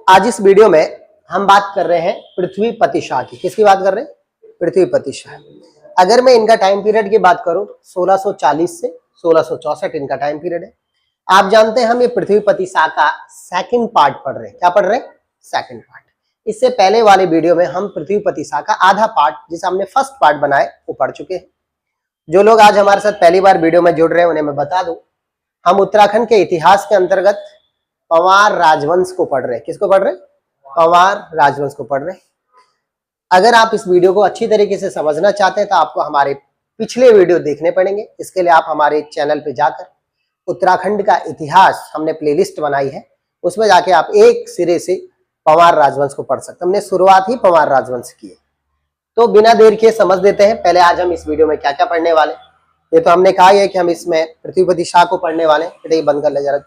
आज इस वीडियो में हम बात कर रहे हैं पृथ्वीपति शाह की। किसकी बात कर रहे हैं? पृथ्वीपति शाह। अगर मैं इनका टाइम पीरियड की बात करूं, 1640 से 1664 इनका टाइम पीरियड है। आप जानते हैं हम ये पृथ्वीपति शाह का सेकंड पार्ट पढ़ रहे हैं। क्या पढ़ रहे हैं? Second part. इससे पहले वाले वीडियो में हम पृथ्वीपति शाह का आधा पार्ट, जिसे हमने फर्स्ट पार्ट बनाए, वो पढ़ चुके हैं। जो लोग आज हमारे साथ पहली बार वीडियो में जुड़ रहे हैं उन्हें मैं बता दूं, हम उत्तराखंड के इतिहास के अंतर्गत पंवार राजवंश को पढ़ रहे हैं। किसको पढ़ रहे हैं? पंवार राजवंश को पढ़ रहे हैं। अगर आप इस वीडियो को अच्छी तरीके से समझना चाहते हैं तो आपको हमारे पिछले वीडियो देखने पड़ेंगे। इसके लिए आप हमारे चैनल पे जाकर उत्तराखंड का इतिहास हमने प्लेलिस्ट बनाई है, उसमें जाके आप एक सिरे से पंवार राजवंश को पढ़ सकते हैं। हमने शुरुआत ही पंवार राजवंश की है। तो बिना देर किए समझ देते हैं पहले आज हम इस वीडियो में क्या क्या पढ़ने वाले। ये तो हमने कहा है कि हम इसमें पृथ्वीपति शाह को पढ़ने वाले। ये बंद कर ले जरा।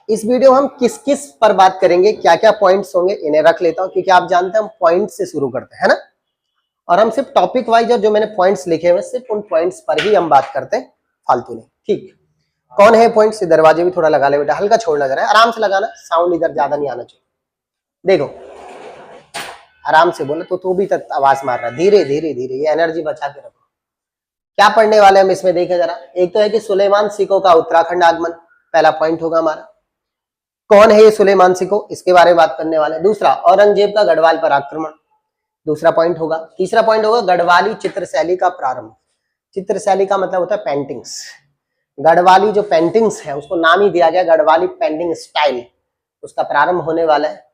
इस वीडियो में हम किस किस पर बात करेंगे, क्या क्या पॉइंट्स होंगे, इन्हें रख लेता हूं क्योंकि आप जानते हैं हम पॉइंट से शुरू करते हैं ना, और हम सिर्फ टॉपिक वाइज और जो मैंने पॉइंट्स लिखे हुए सिर्फ उन पॉइंट्स पर ही हम बात करते हैं, फालतू नहीं। ठीक, कौन है पॉइंट्स? दरवाजे भी थोड़ा लगा ले बेटा, हल्का छोड़ना जरा, आराम से लगाना, साउंड इधर ज्यादा नहीं आना चाहिए। देखो आराम से बोलो तो भी तक आवाज मार रहा है। धीरे धीरे धीरे, ये एनर्जी बचा के रखो। क्या पढ़ने वाले हम इसमें देखें जरा। एक तो है कि सुलेमान सिको का उत्तराखंड आगमन, पहला पॉइंट होगा हमारा। कौन है ये सुलेमान सिको, इसके बारे में बात करने वाले। दूसरा, औरंगजेब का गढ़वाल पर आक्रमण, दूसरा पॉइंट होगा। तीसरा पॉइंट होगा गढ़वाली चित्रशैली का प्रारंभ। चित्रशैली का मतलब होता है पेंटिंग्स। गढ़वाली जो पेंटिंग्स है उसको नाम ही दिया गया गढ़वाली पेंटिंग स्टाइल, उसका प्रारंभ होने वाला है।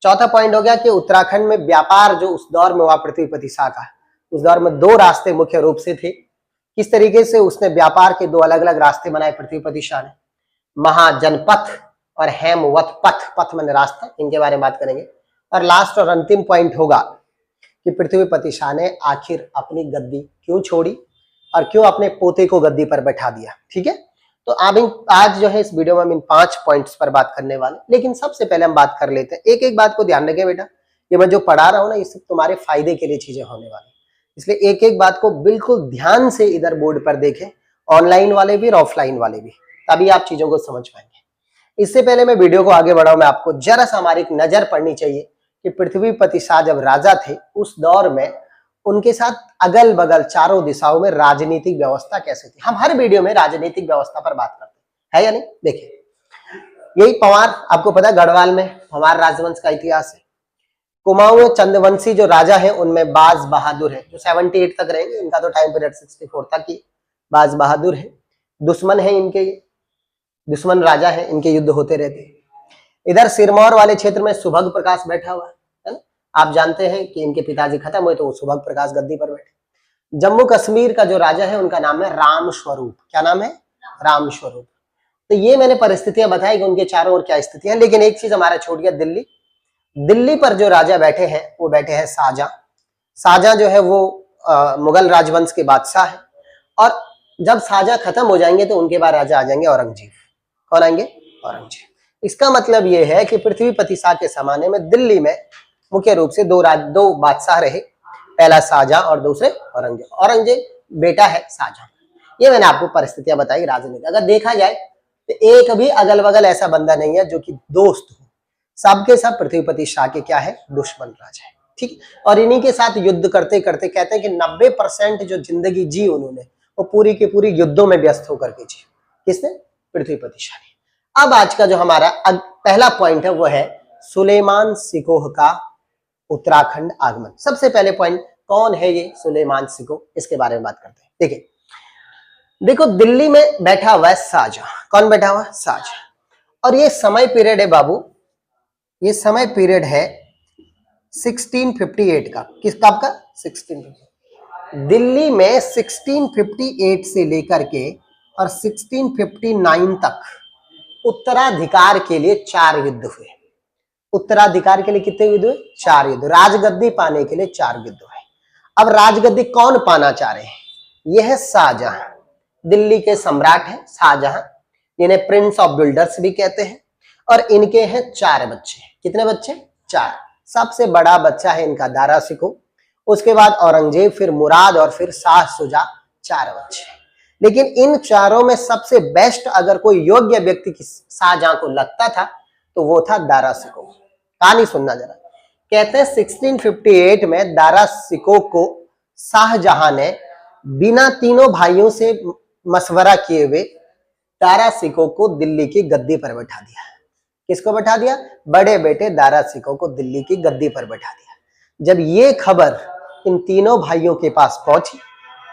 चौथा पॉइंट हो गया कि उत्तराखंड में व्यापार जो उस दौर में हुआ पृथ्वीपति शाह का, उस दौर में दो रास्ते मुख्य रूप से थे। किस तरीके से उसने व्यापार के दो अलग अलग रास्ते बनाए पृथ्वीपति शाह ने, महाजनपथ और हेमवत पथ, पथ मैंने रास्ता, इनके बारे में बात करेंगे। और लास्ट और अंतिम पॉइंट होगा कि पृथ्वीपति शाह ने आखिर अपनी गद्दी क्यों छोड़ी और क्यों अपने पोते को गद्दी पर बैठा दिया। ठीक है, तो आज जो है इस वीडियो में हम इन 5 पॉइंट्स पर बात करने वाले। लेकिन सबसे पहले हम बात कर लेते हैं, एक एक बात को ध्यान रखें बेटा, ये मैं जो पढ़ा रहा हूं ना, ये सब तुम्हारे फायदे के लिए चीजें होने वाली, इसलिए एक एक बात को बिल्कुल ध्यान से इधर बोर्ड पर देखें, ऑनलाइन वाले भी और ऑफलाइन वाले भी, तभी आप चीजों को समझ पाएंगे। इससे पहले मैं वीडियो को आगे बढ़ाऊं, मैं आपको जरा सा हमारी एक नजर पड़नी चाहिए कि पृथ्वीपति शाह जब राजा थे उस दौर में उनके साथ अगल बगल चारों दिशाओं में राजनीतिक व्यवस्था कैसे थी। हम हर वीडियो में राजनीतिक व्यवस्था पर बात करते हैं, है या नहीं। देखिए, यही पंवार, आपको पता है गढ़वाल में पंवार राजवंश का इतिहास है। कुमाऊं चंद्रवंशी जो राजा है उनमें बाज बहादुर है, जो 78 तक रहेंगे। इनका तो टाइम पीरियड 64 तक ही। बाज बहादुर है, दुश्मन है इनके, दुश्मन राजा है, इनके युद्ध होते रहते। इधर सिरमौर वाले क्षेत्र में सुभग प्रकाश बैठा हुआ है ना, आप जानते हैं कि इनके पिताजी खत्म हुए तो वो सुभग प्रकाश गद्दी पर बैठे। जम्मू कश्मीर का जो राजा है उनका नाम है राम स्वरूप। क्या नाम है? राम स्वरूप। तो ये मैंने परिस्थितियां बताई कि उनके चारों ओर क्या स्थितियां, लेकिन एक चीज हमारा छूट गया, दिल्ली। दिल्ली पर जो राजा बैठे हैं वो बैठे हैं शाहजहां। शाहजहां जो है वो मुगल राजवंश के बादशाह है, और जब शाहजहां खत्म हो जाएंगे तो उनके बाद राजा आ जाएंगे औरंगजेब। कौन आएंगे? औरंगजेब। इसका मतलब ये है कि पृथ्वीपति शाह के जमाने में दिल्ली में मुख्य रूप से दो बादशाह रहे, पहला शाहजहां और दूसरे औरंगजेब। औरंगजेब बेटा है शाहजहां। ये मैंने आपको परिस्थितियां बताई राजनीति। अगर देखा जाए तो एक भी अगल बगल ऐसा बंदा नहीं है जो कि दोस्त हो, सबके सब पृथ्वीपति शाह के क्या है? दुश्मन राजा है। ठीक, और इन्हीं के साथ युद्ध करते करते कहते हैं कि 90% जो जिंदगी जी उन्होंने वो पूरी की पूरी युद्धों में व्यस्त होकर के जी। किसने? पृथ्वीपति शाह ने। अब आज का जो हमारा पहला पॉइंट है वो है सुलेमान सिकोह का उत्तराखंड आगमन। सबसे पहले पॉइंट, कौन है ये सुलेमान सिकोह, इसके बारे में बात करते हैं। देखिए, देखो दिल्ली में बैठा हुआ है शाहजहां। कौन बैठा हुआ? शाहजहां। और ये समय पीरियड है बाबू, ये समय पीरियड है 1658 का। किस कब का? 1658। दिल्ली में 1658 से लेकर के और 1659 तक उत्तराधिकार के लिए 4 युद्ध हुए। उत्तराधिकार के लिए कितने युद्ध हुए? 4 युद्ध। राजगद्दी पाने के लिए 4 युद्ध हुए। अब राजगद्दी कौन पाना चाह रहे हैं? यह है शाहजहां, दिल्ली के सम्राट है शाहजहां, जिन्हें प्रिंस ऑफ बिल्डर्स भी कहते हैं। और इनके हैं 4 बच्चे। कितने बच्चे? 4। सबसे बड़ा बच्चा है इनका दारा सिकोह, उसके बाद औरंगजेब, फिर मुराद और फिर शाह शुजा। 4 बच्चे। लेकिन इन चारों में सबसे बेस्ट अगर कोई योग्य व्यक्ति शाहजहां को लगता था तो वो था दारा शिकोह। कहानी सुनना जरा। कहते हैं 1658 में दारा शिकोह को शाहजहां ने बिना तीनों भाइयों से मशवरा किए हुए दारा शिकोह को दिल्ली की गद्दी पर बैठा दिया। किसको बैठा दिया? बड़े बेटे दारा शिकोह को दिल्ली की गद्दी पर बैठा दिया। जब ये खबर इन तीनों भाइयों के पास पहुंची,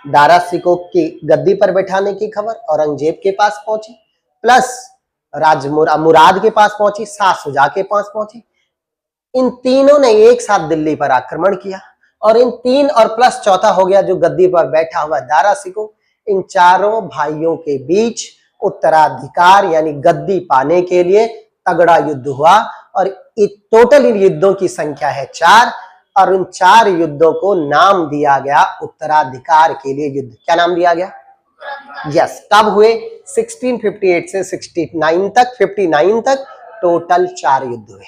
दारा शिकोह की गद्दी पर बैठाने की खबर औरंगजेब के पास पहुंची, प्लस मुराद के पास पहुंची, शाह शुजा के पास पहुंची, इन तीनों ने एक साथ दिल्ली पर आक्रमण किया और इन तीन और प्लस चौथा हो गया जो गद्दी पर बैठा हुआ दारा शिकोह, इन चारों भाइयों के बीच उत्तराधिकार यानी गद्दी पाने के लिए तगड़ा युद्ध हुआ और टोटल इन युद्धों की संख्या है 4 और उन 4 युद्धों को नाम दिया गया उत्तराधिकार के लिए युद्ध। क्या नाम दिया गया? यस। कब हुए? 1658 से 69 तक, 59 तक टोटल 4 युद्ध हुए।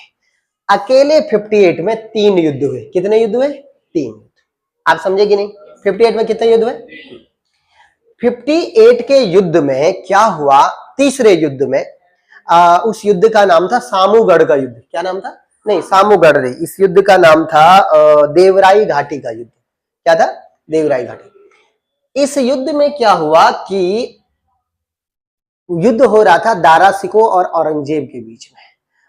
अकेले 58 में 3 युद्ध हुए। कितने युद्ध हुए? 3 युद्ध। आप समझे कि नहीं? 58 में कितने युद्ध हुए? 58 के युद्ध में क्या हुआ? तीसरे युद्ध में उस युद्ध का नाम था सामूगढ़ का युद्ध। क्या नाम था? नहीं, सामूगढ़ नहीं, इस युद्ध का नाम था देवराई घाटी का युद्ध। क्या था? देवराई घाटी। इस युद्ध में क्या हुआ कि युद्ध हो रहा था दारा शिकोह और औरंगजेब के बीच में,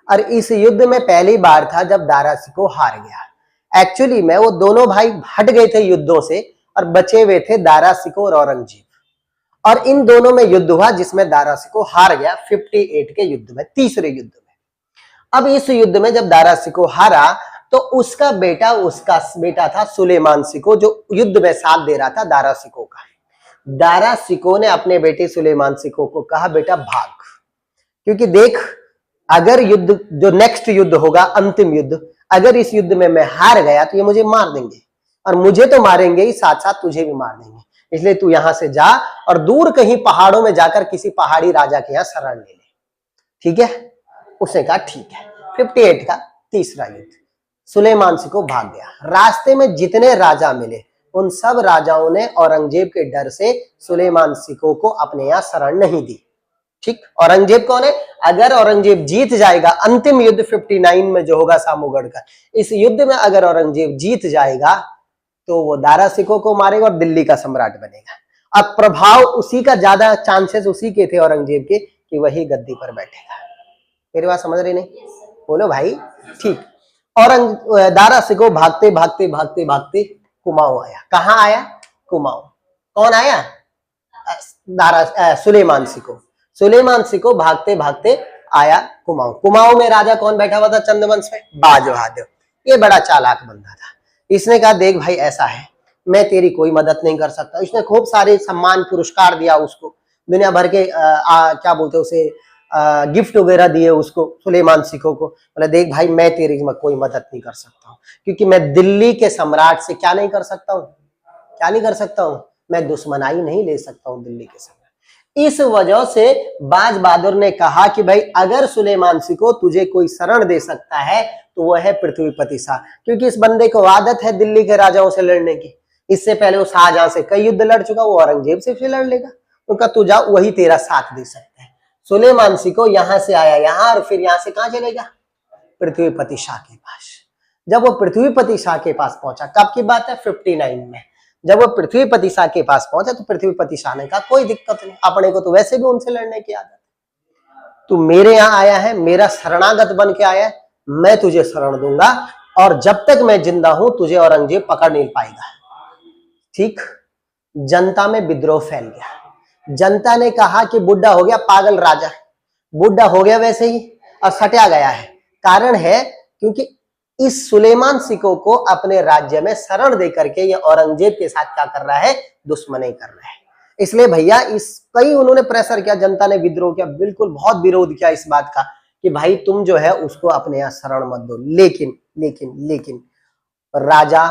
और इस युद्ध में पहली बार था जब दारा शिकोह हार गया। एक्चुअली में वो दोनों भाई हट गए थे युद्धों से और बचे हुए थे दारा शिकोह और औरंगजेब, और इन दोनों में युद्ध हुआ जिसमें दारा शिकोह हार गया 58 के युद्ध में, तीसरे युद्ध में। अब इस युद्ध में जब दारा शिकोह हारा तो उसका बेटा था सुलेमान शिकोह जो युद्ध में साथ दे रहा था दारा शिकोह का। दारा शिकोह ने अपने बेटे सुलेमान शिकोह को कहा बेटा भाग, क्योंकि देख अगर युद्ध जो नेक्स्ट युद्ध होगा अंतिम युद्ध, अगर इस युद्ध में मैं हार गया तो ये मुझे मार देंगे, और मुझे तो मारेंगे ही साथ साथ तुझे भी मार देंगे, इसलिए तू यहां से जा और दूर कहीं पहाड़ों में जाकर किसी पहाड़ी राजा के यहां शरण ले ले। ठीक है? उसने कहा ठीक है। 58 का तीसरा युद्ध, सुलेमान शिकोह भाग गया। रास्ते में जितने राजा मिले उन सब राजाओं ने औरंगजेब के डर से सुलेमान शिकोह को अपने यहां शरण नहीं दी। ठीक? औरंगजेब कौन है? अगर औरंगजेब जीत जाएगा अंतिम युद्ध 59 में जो होगा सामूगढ़ का, इस युद्ध में अगर औरंगजेब जीत जाएगा तो वो दारा शिकोह को मारेगा और दिल्ली का सम्राट बनेगा। अब प्रभाव उसी का ज्यादा चांसेस उसी के थे औरंगजेब के कि वही गद्दी पर बैठेगा। मेरी बात समझ रही नहीं? बोलो भाई। ठीक। दारा शिकोह भागते भागते भागते भागते कुमाऊं आया। कहां आया? कुमाऊं। कौन आया? सुलेमान शिकोह। सुलेमान शिकोह भागते भागते आया कुमाऊं। कुमाऊं में राजा कौन बैठा हुआ था चंद्रवंश में? बाज बहादुर। ये बड़ा चालाक बंदा था। इसने कहा देख भाई ऐसा है, मैं तेरी कोई मदद नहीं कर सकता। इसने खूब सारे सम्मान पुरस्कार दिया उसको, दुनिया भर के क्या बोलते उसे गिफ्ट वगैरह दिए उसको, सुलेमान शिकोह को। बोला देख भाई मैं तेरी कोई मदद नहीं कर सकता हूँ, क्योंकि मैं दिल्ली के सम्राट से क्या नहीं कर सकता हूँ? क्या नहीं कर सकता हूँ? मैं दुश्मनाई नहीं ले सकता हूँ दिल्ली के सम्राट। इस वजह से बाज बहादुर ने कहा कि भाई अगर सुलेमान शिकोह तुझे कोई शरण दे सकता है तो वह है पृथ्वीपति शाह, क्योंकि इस बंदे को आदत है दिल्ली के राजाओं से लड़ने की। इससे पहले वो शाहजहां से कई युद्ध लड़ चुका, वो औरंगजेब से फिर लड़ लेगा। उनका तू जा, वही तेरा साथ दे सकता है। सुलेमान शिकोह यहां से आया यहां और फिर यहां से कहां चलेगा? पृथ्वीपति शाह के पास। जब वो पृथ्वीपति शाह के पास पहुंचा, कब की बात है? 59 में। जब वो पृथ्वीपति शाह के पास पहुंचा तो पृथ्वीपति शाह ने कहा कोई दिक्कत नहीं, अपने को तो वैसे भी उनसे लड़ने की आदत, तू मेरे यहां आया है, मेरा शरणागत बन के आया है, मैं तुझे शरण दूंगा और जब तक मैं जिंदा हूं तुझे औरंगजेब पकड़ नहीं पाएगा। ठीक? जनता में विद्रोह फैल गया। जनता ने कहा कि बुढ़ा हो गया, पागल राजा, बुढ़ा हो गया वैसे ही और सटिया गया है। कारण है क्योंकि इस सुलेमान शिकोह को अपने राज्य में शरण दे करके ये औरंगजेब के साथ क्या कर रहा है? दुश्मनी कर रहा है। इसलिए भैया कई उन्होंने प्रेशर किया, जनता ने विद्रोह किया, बिल्कुल बहुत विरोध किया इस बात का कि भाई तुम जो है उसको अपने यहाँ शरण मत दो। लेकिन लेकिन लेकिन राजा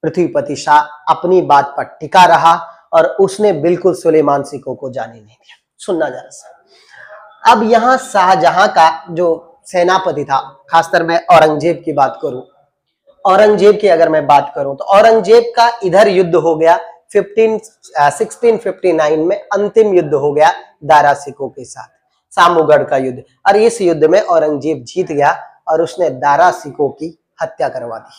पृथ्वीपति शाह अपनी बात पर टिका रहा और उसने बिल्कुल सुलेमान शिकोह को जाने नहीं दिया। सुनना जरा सा। अब यहाँ शाहजहां का जो सेनापति था, खासकर मैं औरंगजेब की बात करूं, औरंगजेब की अगर मैं बात करूं तो औरंगजेब का इधर युद्ध हो गया 1659 में अंतिम युद्ध हो गया दारा सिकों के साथ, सामूगढ़ का युद्ध। और इस युद्ध में औरंगजेब जीत गया और उसने दारा सिकों की हत्या करवा दी।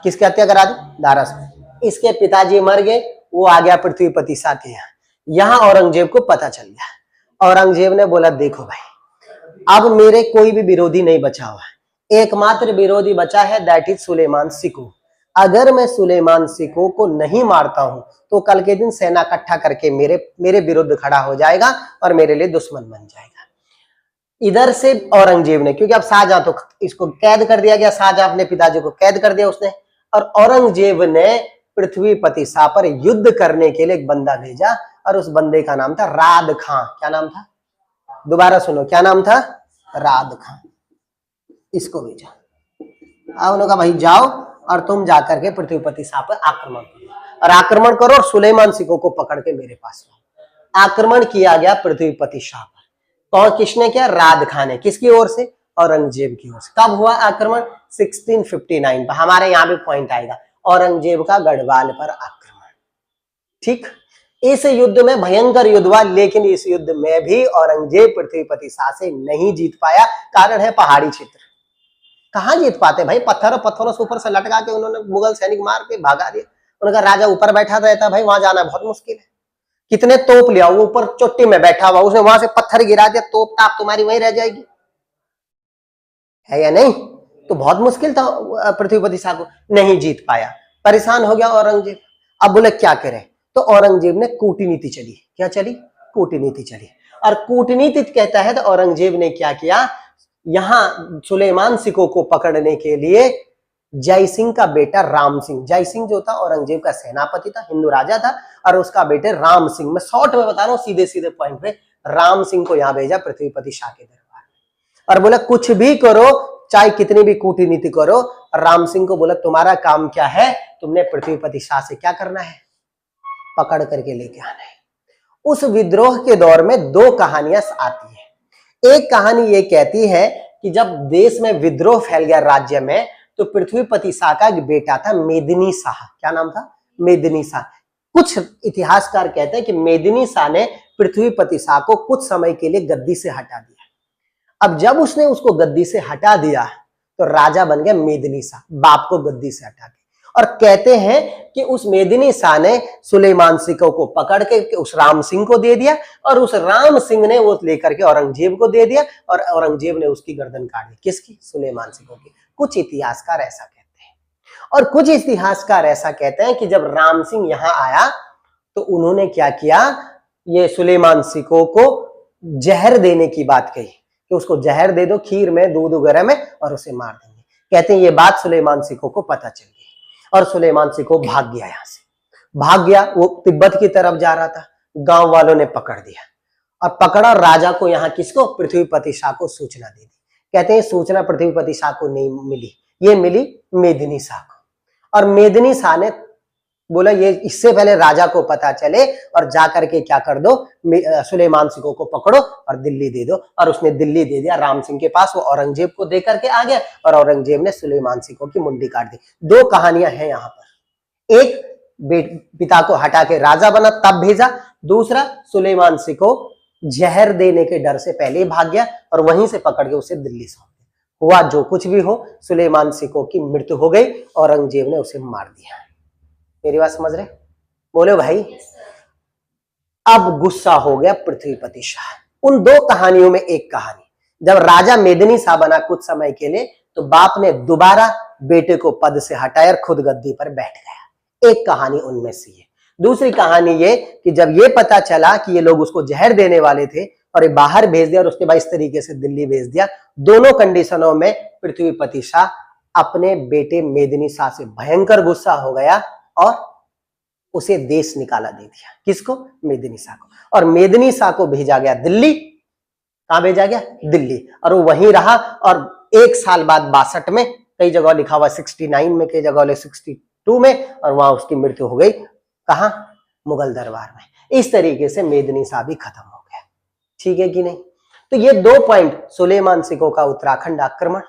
किसकी हत्या करा दी? दारा सिकों। इसके पिताजी मर गए, वो आ गया पृथ्वीपति शाह के यहाँ। यहाँ औरंगजेब को पता चल गया। औरंगजेब ने बोला देखो भाई, अब मेरे कोई भी विरोधी नहीं बचा हुआ है, एकमात्र विरोधी बचा है, दैट इज सुलेमान सिको। अगर मैं सुलेमान सिको को नहीं मारता हूं तो कल के दिन सेना इकट्ठा करके मेरे विरुद्ध खड़ा हो जाएगा और मेरे लिए दुश्मन बन जाएगा। इधर से औरंगजेब ने, क्योंकि अब शाहजहां तो इसको कैद कर दिया गया, शाहजहां अपने पिताजी को कैद कर दिया उसने, और औरंगजेब ने पृथ्वीपति शाह पर युद्ध करने के लिए एक बंदा भेजा और उस बंदे का नाम था राद खां। क्या नाम था? दोबारा सुनो, क्या नाम था? राद खां। इसको भेजा। अब उन्होंने कहा भाई जाओ और तुम जाकर के पृथ्वीपति शाह पर आक्रमण करो, और आक्रमण करो और सुलेमान सिको को पकड़ के मेरे पास लाओ। आक्रमण किया गया पृथ्वीपति शाह पर। कौन, किसने किया? राद खां ने। किसकी ओर से? औरंगजेब की ओर से। कब हुआ आक्रमण? 1659 पर। हमारे यहाँ भी पॉइंट आएगा, औरंगजेब का गढ़वाल पर आक्रमण। ठीक, इस युद्ध में भयंकर युद्ध हुआ, लेकिन इस युद्ध में भी औरंगजेब पृथ्वीपति शाह से नहीं जीत पाया। कारण है पहाड़ी क्षेत्र। कहां जीत पाते भाई, पत्थरों से ऊपर से लटका के उन्होंने मुगल सैनिक मार के भगा दिया। उनका राजा ऊपर बैठा रहता, भाई वहां जाना बहुत मुश्किल है। कितने तोप लिया, वो ऊपर चोटी में बैठा हुआ, उसने वहां से पत्थर गिरा दिया, तोप ताप तुम्हारी वहीं रह जाएगी, है या नहीं? तो बहुत मुश्किल था, पृथ्वीपति शाह को नहीं जीत पाया, परेशान हो गया औरंगजेब। अब बोले क्या करे, तो औरंगजेब ने कूटनीति चली। क्या चली? कूटनीति चली। और कूटनीति कहता है तो औरंगजेब ने क्या किया, यहां सुलेमान सिको को पकड़ने के लिए जय सिंह का बेटा राम सिंह, जय सिंह जो था औरंगजेब का सेनापति था, हिंदू राजा था, और उसका बेटे राम सिंह, मैं शॉर्ट में बता रहा हूं सीधे सीधे पॉइंट पे, राम सिंह को यहां भेजा पृथ्वीपति शाह के दरबार में, और बोला कुछ भी करो, चाहे कितनी भी कूटनीति करो। राम सिंह को बोला तुम्हारा काम क्या है, तुमने पृथ्वीपति शाह से क्या करना है, पकड़ करके लेके आना है। उस विद्रोह के दौर में दो कहानियां आती है। एक कहानी ये कहती है कि जब देश में विद्रोह फैल गया राज्य में, तो पृथ्वीपति शाह का एक बेटा था मेदिनी शाह। क्या नाम था? मेदिनी शाह। कुछ इतिहासकार कहते हैं कि मेदिनी शाह ने पृथ्वीपति शाह को कुछ समय के लिए गद्दी से हटा दिया। अब जब उसने उसको गद्दी से हटा दिया तो राजा बन गया मेदिनी शाह, बाप को गद्दी से हटा के। और कहते हैं कि उस मेदिनी शाह ने सुलेमान सिको को पकड़ के उस राम सिंह को दे दिया, और उस राम सिंह ने वो लेकर के औरंगजेब को दे दिया, और औरंगजेब ने उसकी गर्दन काट दी। किसकी? सुलेमान सिको की। कुछ इतिहासकार ऐसा कहते हैं, और कुछ इतिहासकार ऐसा कहते हैं कि जब राम सिंह यहां आया तो उन्होंने क्या किया, ये सुलेमान सिको को जहर देने की बात कही कि उसको जहर दे दो खीर में, दूध वगैरह में, और उसे मार देंगे। कहते हैं ये बात सुलेमान सिको को पता चल गई, और सुलेमान सिको भाग गया, यहां से भाग गया। वो तिब्बत की तरफ जा रहा था, गांव वालों ने पकड़ दिया, और पकड़ा राजा को, यहाँ किसको? पृथ्वीपति शाह को सूचना दे दी। कहते हैं सूचना पृथ्वीपति शाह को नहीं मिली, ये मिली मेदिनी शाह को, और मेदिनी शाह ने बोला ये इससे पहले राजा को पता चले, और जाकर के क्या कर दो, सुलेमान सिको को पकड़ो और दिल्ली दे दो। और उसने दिल्ली दे दिया राम सिंह के पास, वो औरंगजेब को दे करके आ गया, और औरंगजेब ने सुलेमान सिको की मुंडी काट दी। दो कहानियां हैं यहाँ पर, एक पिता को हटा के राजा बना तब भेजा, दूसरा सुलेमान सिको जहर देने के डर से पहले ही भाग गया और वहीं से पकड़ के उसे दिल्ली सौंप दिया। हुआ जो कुछ भी हो, सुलेमान सिको की मृत्यु हो गई, औरंगजेब ने उसे मार दिया। मेरी बात समझ रहे? बोले भाई। अब गुस्सा हो गया पृथ्वीपति शाह। उन दो कहानियों में एक कहानी, जब राजा मेदिनी शाह बना कुछ समय के लिए, तो बाप ने दोबारा बेटे को पद से हटाया और खुद गद्दी पर बैठ गया। एक कहानी उनमें से है। दूसरी कहानी ये कि जब ये पता चला कि ये लोग उसको जहर देने वाले थे और ये बाहर भेज दिया, और उसके बाद इस तरीके से दिल्ली भेज दिया। दोनों कंडीशनों में पृथ्वीपति शाह अपने बेटे मेदिनी शाह से भयंकर गुस्सा हो गया और उसे देश निकाला दे दिया। किसको? मेदिनी शाह को। और मेदिनी शाह को भेजा गया दिल्ली। कहां भेजा गया? दिल्ली। और वो वहीं रहा, और एक साल बाद 62 में, कई जगह लिखा हुआ 69 में, कई जगह 62 में, और वहां उसकी मृत्यु हो गई। कहां? मुगल दरबार में। इस तरीके से मेदिनी शाह भी खत्म हो गया। ठीक है कि नहीं? तो ये दो पॉइंट, सुलेमान सिको का उत्तराखंड आक्रमण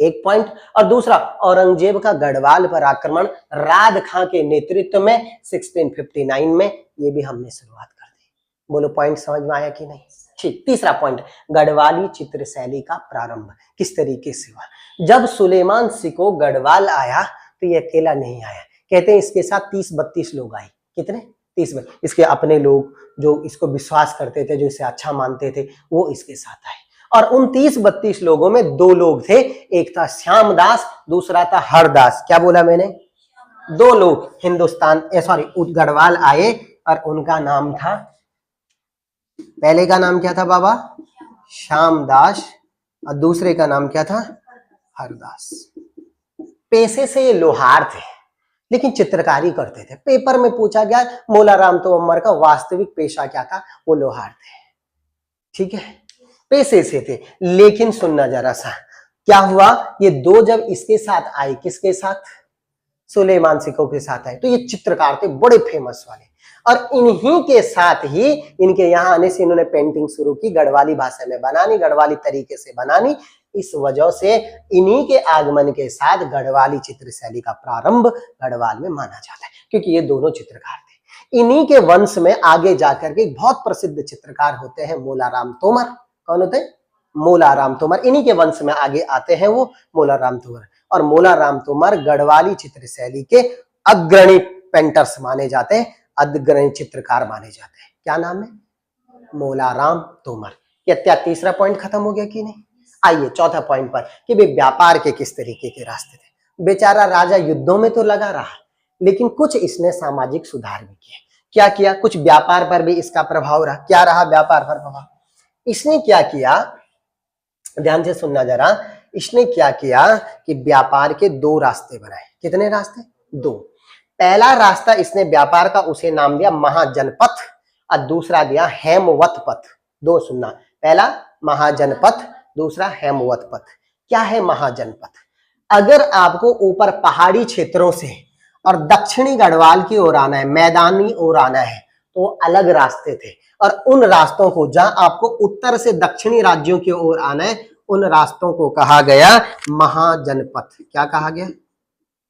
एक पॉइंट। और दूसरा, औरंगजेब का गढ़वाल पर आक्रमण राद खां के नेतृत्व में 1659 में, ये भी हमने शुरुआत कर दी। बोलो पॉइंट समझ में आया कि नहीं? ठीक। तीसरा पॉइंट, गढ़वाली चित्र शैली का प्रारंभ किस तरीके से हुआ। जब सुलेमान सिको गढ़वाल आया तो ये अकेला नहीं आया, कहते हैं इसके साथ 30-32 लोग आए। कितने? 30। इसके अपने लोग जो इसको विश्वास करते थे, जो इसे अच्छा मानते थे, वो इसके साथ आए। और उन 30-32 लोगों में 2 लोग थे, एक था श्यामदास, दूसरा था हरदास। क्या बोला मैंने? 2 लोग हिंदुस्तान गढ़वाल आए और उनका नाम था, पहले का नाम क्या था बाबा? श्यामदास, और दूसरे का नाम क्या था? हरदास। पेशे से ये लोहार थे, लेकिन चित्रकारी करते थे। पेपर में पूछा गया मोलाराम तोमर का वास्तविक पेशा क्या था? वो लोहार थे। ठीक है, पेशे से थे। लेकिन सुनना जरा सा, क्या हुआ, ये 2 जब इसके साथ आए, किसके साथ? सुलेमान सिको के साथ आए, तो ये चित्रकार थे बड़े फेमस वाले। और इन्हीं के साथ ही, इनके यहाँ आने से इन्होंने पेंटिंग शुरू की, गढ़वाली भाषा में बनानी, गढ़वाली तरीके से बनानी। इस वजह से इन्हीं के आगमन के साथ गढ़वाली चित्र शैली का प्रारंभ गढ़वाल में माना जाता है, क्योंकि ये दोनों चित्रकार थे। इन्हीं के वंश में आगे जाकर के बहुत प्रसिद्ध चित्रकार होते हैं मोलाराम तोमर। कौन होते हैं? मोलाराम तोमर। इन्हीं के वंश में आगे आते हैं वो मोलाराम तोमर। और मोलाराम तोमर गढ़वाली चित्र शैली के अग्रणी पेंटर्स माने जाते हैं, अग्रणी चित्रकार माने जाते हैं। क्या नाम है? मोलाराम तोमर। क्या तीसरा पॉइंट खत्म हो गया कि नहीं? आइए चौथा पॉइंट पर, कि वे व्यापार के किस तरीके के रास्ते थे। बेचारा राजा युद्धों में तो लगा रहा, लेकिन कुछ इसने सामाजिक सुधार भी किए। क्या किया? कुछ व्यापार पर भी इसका प्रभाव रहा। क्या रहा व्यापार पर प्रभाव? इसने क्या किया, ध्यान से सुनना जरा। इसने क्या किया कि व्यापार के 2 रास्ते बनाए। कितने रास्ते? 2। पहला रास्ता इसने व्यापार का, उसे नाम दिया महाजनपथ, और दूसरा दिया हेमवत पथ। 2 सुनना, पहला महाजनपथ, दूसरा हेमवत पथ। क्या है महाजनपथ? अगर आपको ऊपर पहाड़ी क्षेत्रों से और दक्षिणी गढ़वाल की ओर आना है, मैदानी ओर आना है, तो अलग रास्ते थे। और उन रास्तों को, जहां आपको उत्तर से दक्षिणी राज्यों की ओर आना है, उन रास्तों को कहा गया महाजनपथ। क्या कहा गया?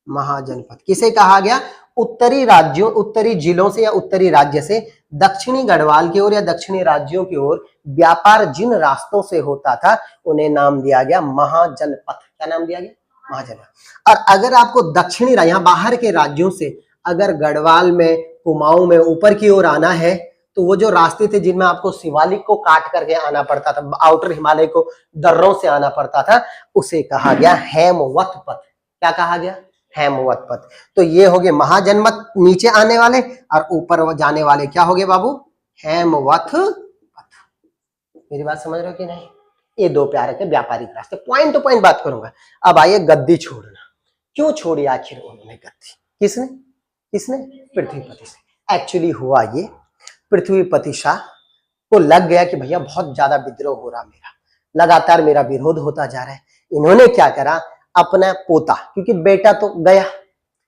महाजनपथ। किसे कहा गया? उत्तरी राज्यों, उत्तरी जिलों से या उत्तरी राज्य से दक्षिणी गढ़वाल की ओर या दक्षिणी राज्यों की ओर व्यापार जिन रास्तों से होता था, उन्हें नाम दिया गया महाजनपथ। क्या नाम दिया गया? महाजनपथ। और अगर आपको दक्षिणी, यहाँ बाहर के राज्यों से अगर गढ़वाल में, कुमाऊं में ऊपर की ओर आना है, तो वो जो रास्ते थे जिनमें आपको शिवालिक को काट करके आना पड़ता था, आउटर हिमालय को दर्रों से आना पड़ता था, उसे कहा गया हेमवत पथ। क्या कहा गया? हेमवत पथ। तो ये हो गए महाजनपथ नीचे आने वाले, और ऊपर जाने वाले क्या हो गए बाबू? हेमवत पथ। मेरी बात समझ रहे हो कि नहीं? ये 2 प्यारे के व्यापारिक रास्ते। पॉइंट टू पॉइंट बात करूंगा। अब आइए गद्दी छोड़ना। क्यों छोड़ी आखिर उन्होंने गद्दी? किसने? किसने? पृथ्वीपति से। एक्चुअली हुआ ये, पृथ्वीपति शाह को लग गया कि भैया बहुत ज्यादा विद्रोह हो रहा, मेरा लगातार मेरा विरोध होता जा रहा है। इन्होंने क्या करा, अपना पोता, क्योंकि बेटा तो गया,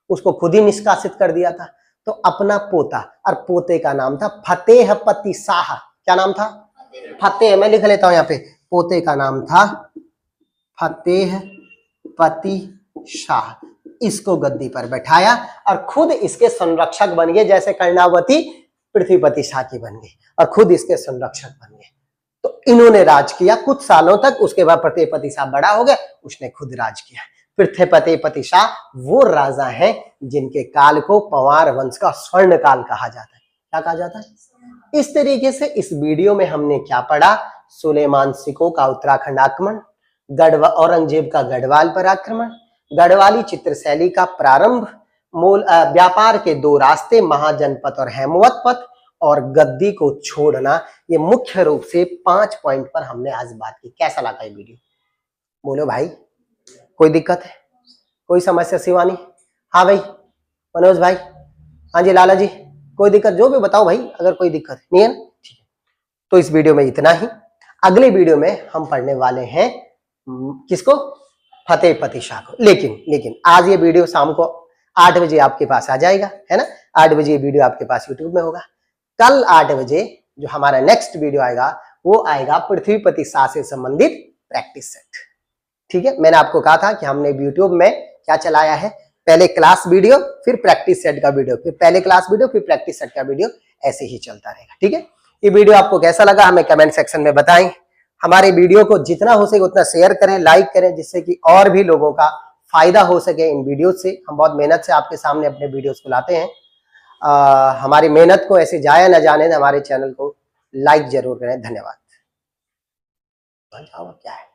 उसको खुद ही निष्कासित कर दिया था, तो अपना पोता, और पोते का नाम था फतेहपति शाह। क्या नाम था? फतेह। मैं लिख लेता हूं यहाँ पे, पोते का नाम था फतेहपति शाह। इसको गद्दी पर बैठाया और खुद इसके संरक्षक बन गए, जैसे कर्णावती पृथ्वीपति शाह की बन गई, और खुद इसके संरक्षक बन गए। तो इन्होंने राज किया कुछ सालों तक। उसके बाद पृथ्वीपति शाह बड़ा हो गया, उसने खुद राज किया। पृथ्वीपति शाह वो राजा हैं जिनके काल को पंवार वंश का स्वर्ण काल कहा जाता है। क्या कहा जाता है? इस तरीके से इस वीडियो में हमने क्या पढ़ा? सुलेमान सिको का उत्तराखंड आक्रमण, औरंगजेब का गढ़वाल पर आक्रमण, गढ़वाली चित्रशैली का प्रारंभ, व्यापार के 2 रास्ते महाजनपथ और हेमवत पथ, और गद्दी को छोड़ना। ये मुख्य रूप से 5 पॉइंट पर हमने आज बात की। कैसा लगा ये वीडियो? बोलो भाई, कोई दिक्कत है? कोई समस्या? शिवानी? हाँ भाई। मनोज भाई? हाँ जी। लाला जी? कोई दिक्कत? जो भी बताओ भाई, अगर कोई दिक्कत नहीं है ना, ठीक है। तो इस वीडियो में इतना ही। अगले वीडियो में हम पढ़ने वाले हैं किसको? फतेहपति शाह को। लेकिन आज ये वीडियो शाम को 8 बजे आपके पास आ जाएगा, है ना? 8 बजे ये वीडियो आपके पास यूट्यूब में होगा। कल 8 बजे जो हमारा नेक्स्ट वीडियो आएगा, वो आएगा पृथ्वीपति शाह से संबंधित प्रैक्टिस सेट। ठीक है, मैंने आपको कहा था कि हमने यूट्यूब में क्या चलाया है, पहले क्लास वीडियो फिर प्रैक्टिस सेट का वीडियो, फिर पहले क्लास वीडियो फिर प्रैक्टिस सेट का वीडियो, ऐसे ही चलता रहेगा। ठीक है, ये वीडियो आपको कैसा लगा हमें कमेंट सेक्शन में बताएं। हमारे वीडियो को जितना हो सके उतना शेयर करें, लाइक करें, जिससे कि और भी लोगों का फायदा हो सके इन वीडियो से। हम बहुत मेहनत से आपके सामने अपने वीडियोस को लाते हैं। हमारी मेहनत को ऐसे जाया न जाने दें, हमारे चैनल को लाइक जरूर करें। धन्यवाद। क्या है